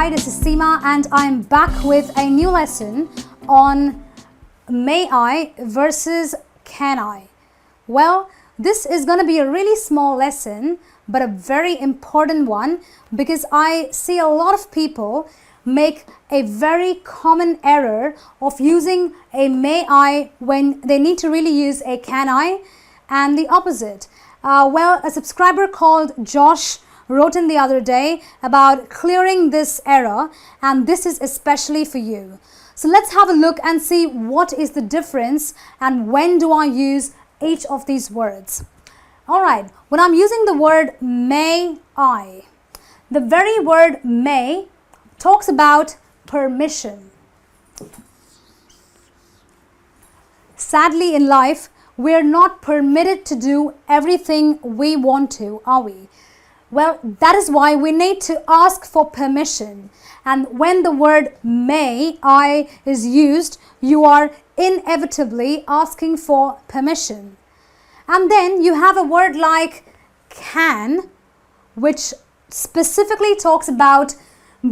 Hi, this is Seema and I'm back with a new lesson on may I versus can I. Well, this is going to be a really small lesson but a very important one because I see a lot of people make a very common error of using a may I when they need to really use a can I, and the opposite. Well, a subscriber called Josh wrote in the other day about clearing this error, and this is especially for you. So let's have a look and see what is the difference and when do I use each of these words. Alright, when I'm using the word may I, the very word may talks about permission. Sadly in life, we're not permitted to do everything we want to, are we? Well, that is why we need to ask for permission. And when the word may I is used, you are inevitably asking for permission. And then you have a word like can, which specifically talks about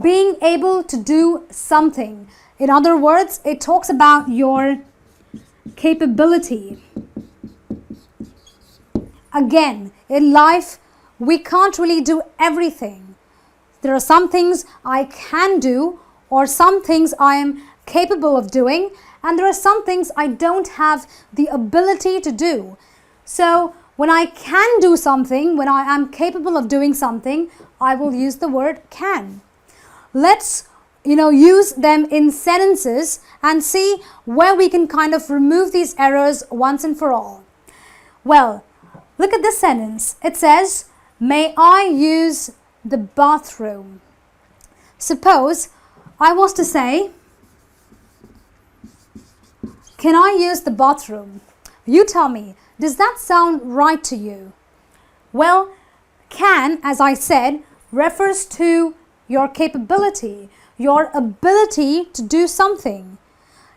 being able to do something. In other words, it talks about your capability. Again, in life, we can't really do everything. There are some things I can do or some things I am capable of doing, and there are some things I don't have the ability to do. So when I can do something, when I am capable of doing something, I will use the word can. Let's use them in sentences and see where we can kind of remove these errors once and for all. Well, look at this sentence. It says, may I use the bathroom? Suppose I was to say, can I use the bathroom? You tell me, does that sound right to you? Well, can, as I said, refers to your capability, your ability to do something.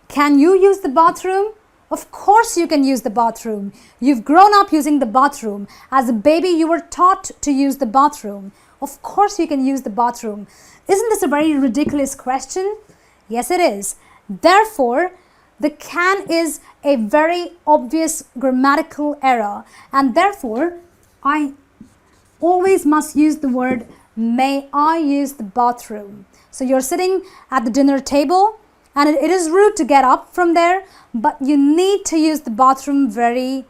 Can you use the bathroom? Of course you can use the bathroom. You've grown up using the bathroom. As a baby, you were taught to use the bathroom. Of course you can use the bathroom. Isn't this a very ridiculous question? Yes, it is. Therefore, the can is a very obvious grammatical error, and therefore, I always must use the word may I use the bathroom. So you're sitting at the dinner table, and it is rude to get up from there, but you need to use the bathroom very,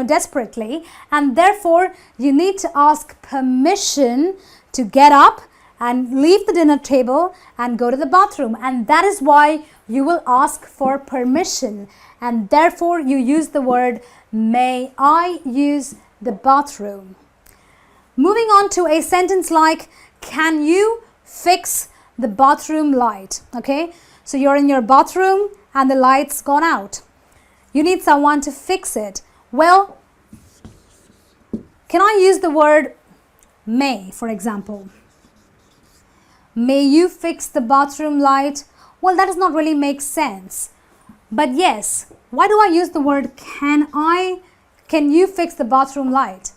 desperately. And therefore, you need to ask permission to get up and leave the dinner table and go to the bathroom. And that is why you will ask for permission. And therefore, you use the word, may I use the bathroom? Moving on to a sentence like, can you fix the bathroom light? Okay. So you're in your bathroom and the light's gone out. You need someone to fix it. Well, can I use the word may, for example? May you fix the bathroom light? Well, that does not really make sense. But yes, why do I use the word can I? Can you fix the bathroom light?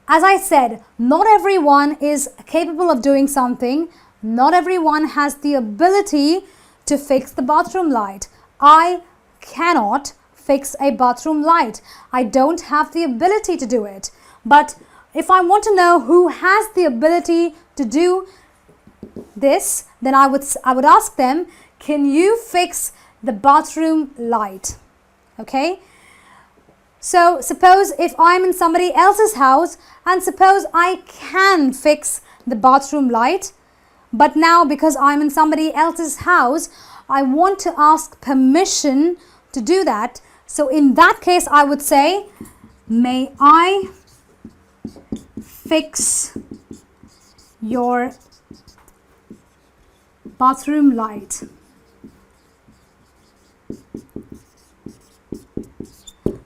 As I said, not everyone is capable of doing something. Not everyone has the ability to fix the bathroom light. I cannot fix a bathroom light. I don't have the ability to do it. But if I want to know who has the ability to do this, then I would ask them, can you fix the bathroom light? Okay? So suppose if I'm in somebody else's house and suppose I can fix the bathroom light, but now because I'm in somebody else's house, I want to ask permission to do that. So in that case, I would say, may I fix your bathroom light?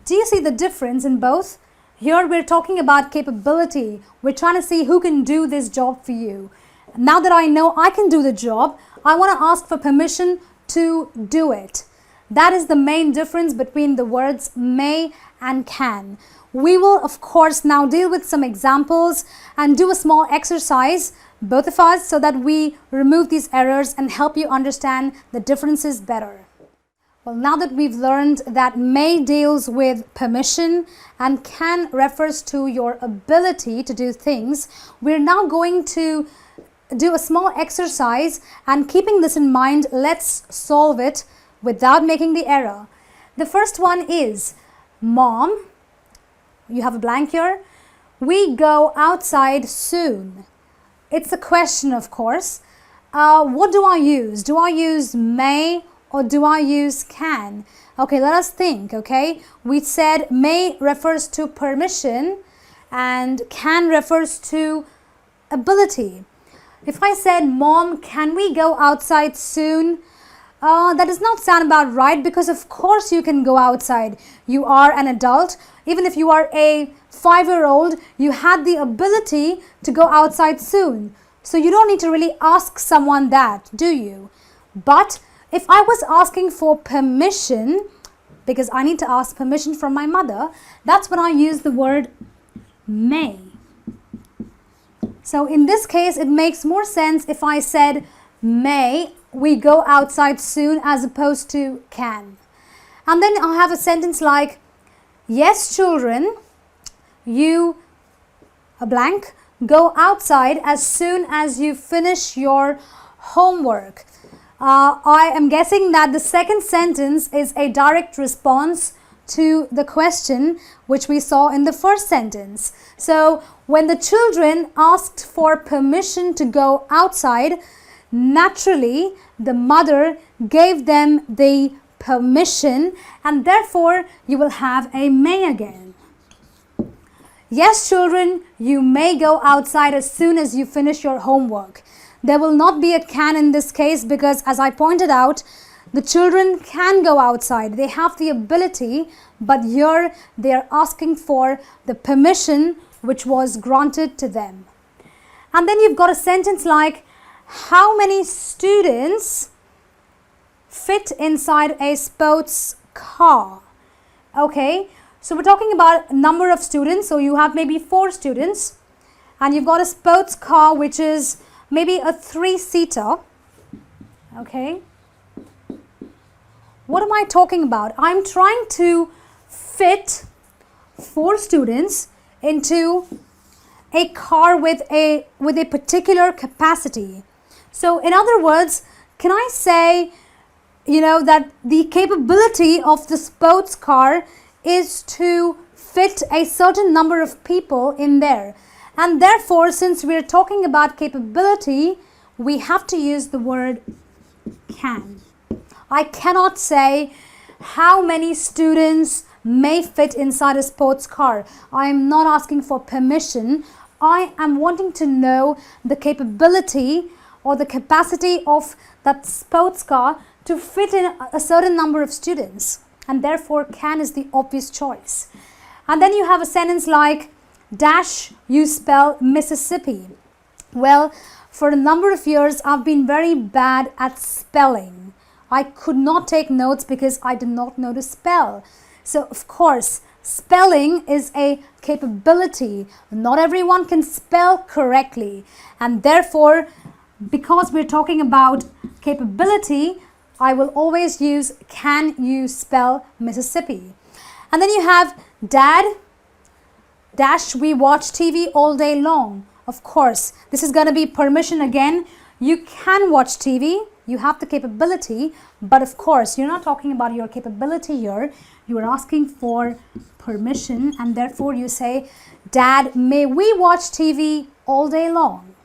Do you see the difference in both? Here we're talking about capability. We're trying to see who can do this job for you. Now that I know I can do the job, I want to ask for permission to do it. That is the main difference between the words may and can. we will of course now deal with some examples and do a small exercise, both of us, so that we remove these errors and help you understand the differences better. Well, now that we've learned that may deals with permission and can refers to your ability to do things, we're now going to do a small exercise, and keeping this in mind, let's solve it without making the error. The first one is, Mom, you have a blank here, we go outside soon. It's a question, of course. What do I use? Do I use may or do I use can? Okay, let us think, okay? We said may refers to permission and can refers to ability. If I said, Mom, can we go outside soon? That does not sound about right, because of course you can go outside. You are an adult. Even if you are a 5-year-old, you had the ability to go outside soon. So you don't need to really ask someone that, do you? But if I was asking for permission, because I need to ask permission from my mother, that's when I use the word may. So in this case, it makes more sense if I said, may we go outside soon, as opposed to can. And then I'll have a sentence like, yes, children, you, a blank, go outside as soon as you finish your homework. I am guessing that the second sentence is a direct response to the question which we saw in the first sentence. So when the children asked for permission to go outside, naturally the mother gave them the permission, and therefore you will have a may again. Yes, children, you may go outside as soon as you finish your homework. There will not be a can in this case, because as I pointed out, the children can go outside. They have the ability, but here they are asking for the permission which was granted to them. And then you've got a sentence like, how many students fit inside a sports car? Okay, so we're talking about number of students. So you have maybe 4 students, and you've got a sports car which is maybe a 3-seater. Okay, what am I talking about? I'm trying to fit 4 students into a car with a particular capacity. So in other words, can I say, that the capability of the sports car is to fit a certain number of people in there. And therefore, since we're talking about capability, we have to use the word can. I cannot say how many students may fit inside a sports car. I am not asking for permission. I am wanting to know the capability or the capacity of that sports car to fit in a certain number of students. And therefore, can is the obvious choice. And then you have a sentence like, dash, you spell Mississippi. Well, for a number of years, I've been very bad at spelling. I could not take notes because I did not know to spell. So, of course, spelling is a capability. Not everyone can spell correctly. And therefore, because we're talking about capability, I will always use, can you spell Mississippi? And then you have, Dad, dash, we watch TV all day long. Of course, this is going to be permission again. You can watch TV. You have the capability. But of course, you're not talking about your capability here. You are asking for permission. And therefore, you say, Dad, may we watch TV all day long?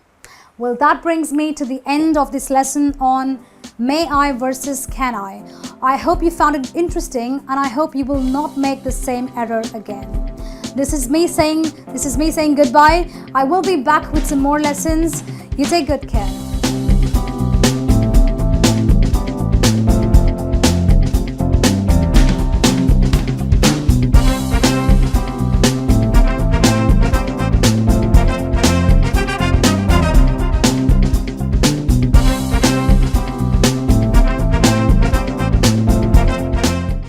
Well, that brings me to the end of this lesson on may I versus can I. I hope you found it interesting, and I hope you will not make the same error again. This is me saying goodbye. I will be back with some more lessons. You take good care.